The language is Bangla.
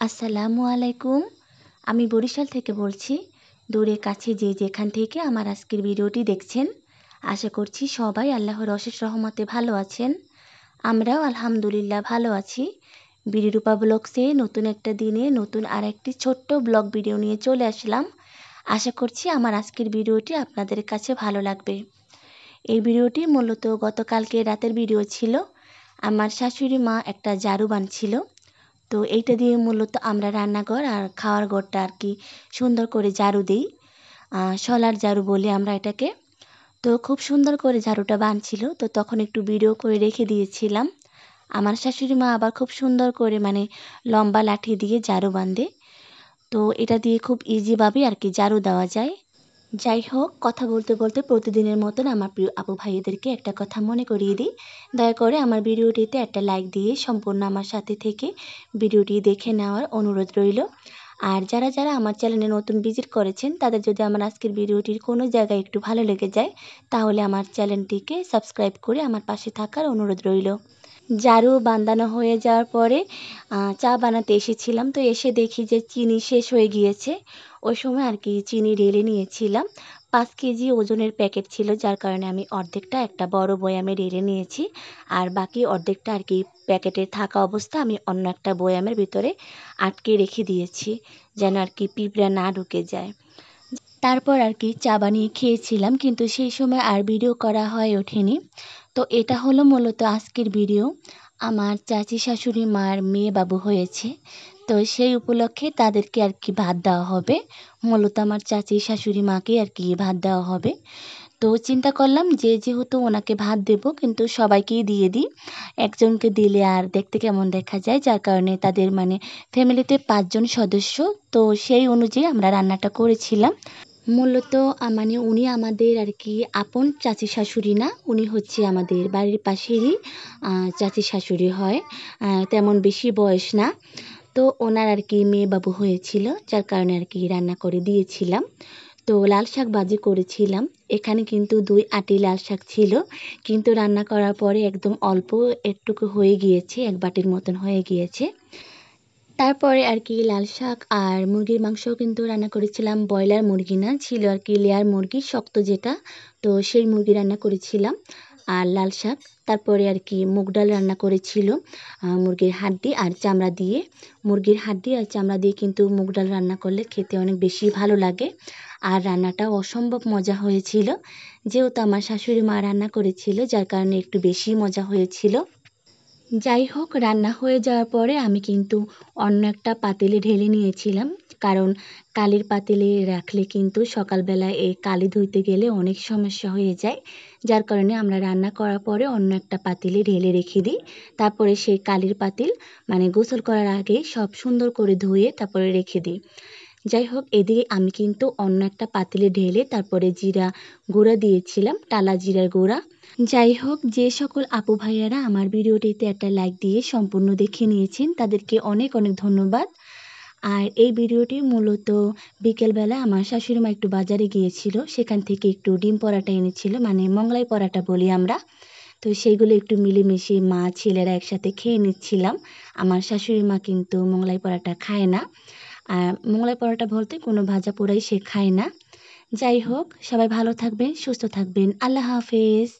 আসসালামু আলাইকুম। আমি বরিশাল থেকে বলছি। দূরে কাছে যে যেখান থেকে আমার আজকের ভিডিওটি দেখছেন, আশা করছি সবাই আল্লাহর অশেষ রহমতে ভালো আছেন। আমরাও আলহামদুলিল্লাহ ভালো আছি। বিডিরূপা ব্লগসে নতুন একটা দিনে নতুন আরেকটি ছোট্ট ব্লগ ভিডিও নিয়ে চলে আসলাম। আশা করছি আমার আজকের ভিডিওটি আপনাদের কাছে ভালো লাগবে। এই ভিডিওটি মূলত গতকালকে রাতের ভিডিও ছিল। আমার শাশুড়ি মা একটা ঝাড়ু বানছিল। তো এইটা দিয়ে মূলত আমরা রান্নাঘর আর খাওয়ার ঘরটা আর কি সুন্দর করে ঝাড়ু দিই। শলার ঝাড়ু বলি আমরা এটাকে। তো খুব সুন্দর করে ঝাড়ুটা বানছিল, তো তখন একটু ভিডিও করে রেখে দিয়েছিলাম। আমার শাশুড়ি মা আবার খুব সুন্দর করে মানে লম্বা লাঠি দিয়ে ঝাড়ু বাঁধে। তো এটা দিয়ে খুব ইজিভাবে আর কি ঝাড়ু দেওয়া যায়। যাই হোক, কথা বলতে বলতে প্রতিদিনের মতন আমার প্রিয় আপু ভাইদেরকে একটা কথা মনে করিয়ে দিই। দয়া করে আমার ভিডিওটিতে একটা লাইক দিয়ে সম্পূর্ণ আমার সাথে থেকে ভিডিওটি দেখে নেওয়ার অনুরোধ রইল। আর যারা যারা আমার চ্যানেলে নতুন ভিজিট করেছেন, তাদের যদি আমার আজকের ভিডিওটির কোনো জায়গায় একটু ভালো লেগে যায়, তাহলে আমার চ্যানেলটিকে সাবস্ক্রাইব করে আমার পাশে থাকার অনুরোধ রইল। ঝাড়ু বাঁধানো হয়ে যাওয়ার পরে চা বানাতে এসেছিলাম। তো এসে দেখি যে চিনি শেষ হয়ে গিয়েছে। ওই সময় আর কি চিনি ঢেলে নিয়েছিলাম। 5 কেজি ওজনের প্যাকেট ছিল, যার কারণে আমি অর্ধেকটা একটা বড় বয়ামে ঢেলে নিয়েছি। আর বাকি অর্ধেকটা আর কি প্যাকেটে থাকা অবস্থা আমি অন্য একটা বয়ামের ভিতরে আটকে রেখে দিয়েছি, যেন আর কি পিঁপড়া না ঢুকে যায়। তারপর আর কি চা বানিয়ে খেয়েছিলাম, কিন্তু সেই সময় আর ভিডিও করা হয়ে ওঠেনি। তো এটা হলো মূলত আজকের ভিডিও। আমার চাচি শাশুড়ি মার মেয়ে বাবু হয়েছে, তো সেই উপলক্ষে তাদেরকে আর কি ভাত দেওয়া হবে। মূলত আমার চাচি শাশুড়ি মাকে আর কি ভাত দেওয়া হবে। তো চিন্তা করলাম যে যেহেতু ওনাকে ভাত দেব, কিন্তু সবাইকেই দিয়ে দিই। একজনকে দিলে আর দেখতে কেমন দেখা যায়, যার কারণে তাদের মানে ফ্যামিলিতে 5 জন সদস্য। তো সেই অনুযায়ী আমরা রান্নাটা করেছিলাম। মূলত মানে উনি আমাদের আর কি আপন চাচি শাশুড়ি না, উনি হচ্ছে আমাদের বাড়ির পাশেরই চাচি শাশুড়ি হয়। তেমন বেশি বয়স না। তো ওনার আর কি মেয়ে বাবু হয়েছিল, যার কারণে আর কি রান্না করে দিয়েছিলাম। তো লাল শাক ভাজি করেছিলাম। এখানে কিন্তু 2 আটি লাল শাক ছিল, কিন্তু রান্না করার পরে একদম অল্প একটুকু হয়ে গিয়েছে, 1 বাটির মতন হয়ে গিয়েছে। তারপরে আর কি লাল শাক আর মুরগির মাংসও কিন্তু রান্না করেছিলাম। ব্রয়লার মুরগি না, ছিল আর কি লেয়ার মুরগি, শক্ত যেটা। তো সেই মুরগি রান্না করেছিলাম আর লাল শাক। তারপরে আর কি মুগ ডাল রান্না করেছিল মুরগির হাড্ডি আর চামড়া দিয়ে। মুরগির হাড্ডি আর চামড়া দিয়ে কিন্তু মুগ ডাল রান্না করলে খেতে অনেক বেশি ভালো লাগে। আর রান্নাটা অসম্ভব মজা হয়েছিল। যেহেতু আমার শাশুড়ি মা রান্না করেছিল, যার কারণে একটু বেশি মজা হয়েছিল। যাই হোক, রান্না হয়ে যাওয়ার পরে আমি কিন্তু অন্য একটা পাতিলে ঢেলে নিয়েছিলাম। কারণ কালির পাতিলে রাখলে কিন্তু সকালবেলায় এই কালি ধুইতে গেলে অনেক সমস্যা হয়ে যায়। যার কারণে আমরা রান্না করার পরে অন্য একটা পাতিলে ঢেলে রেখে দিই। তারপরে সেই কালির পাতিল মানে গোসল করার আগে সব সুন্দর করে ধুয়ে তারপরে রেখে দিই। যাই হোক, এদিকে আমি কিন্তু অন্য একটা পাতিলে ঢেলে তারপরে জিরা গুঁড়া দিয়েছিলাম, টালা জিরার গুঁড়া। যাই হোক, যে সকল আপু ভাইয়ারা আমার ভিডিওটিতে একটা লাইক দিয়ে সম্পূর্ণ দেখে নিয়েছেন, তাদেরকে অনেক অনেক ধন্যবাদ। আর এই ভিডিওটি মূলত বিকেলবেলা আমার শাশুড়ি মা একটু বাজারে গিয়েছিল, সেখান থেকে একটু ডিম পরাটা এনেছিল, মানে মোগলাই পরাটা বলি আমরা। তো সেইগুলো একটু মিলেমিশে মা ছেলেরা একসাথে খেয়ে নিচ্ছিলাম। আমার শাশুড়ি মা কিন্তু মোগলাই পরাটা খায় না। আর মোগলাই পরাটা বলতে কোনো ভাজা পোড়াই সে খায় না। যাই হোক, সবাই ভালো থাকবেন, সুস্থ থাকবেন। আল্লাহ হাফেজ।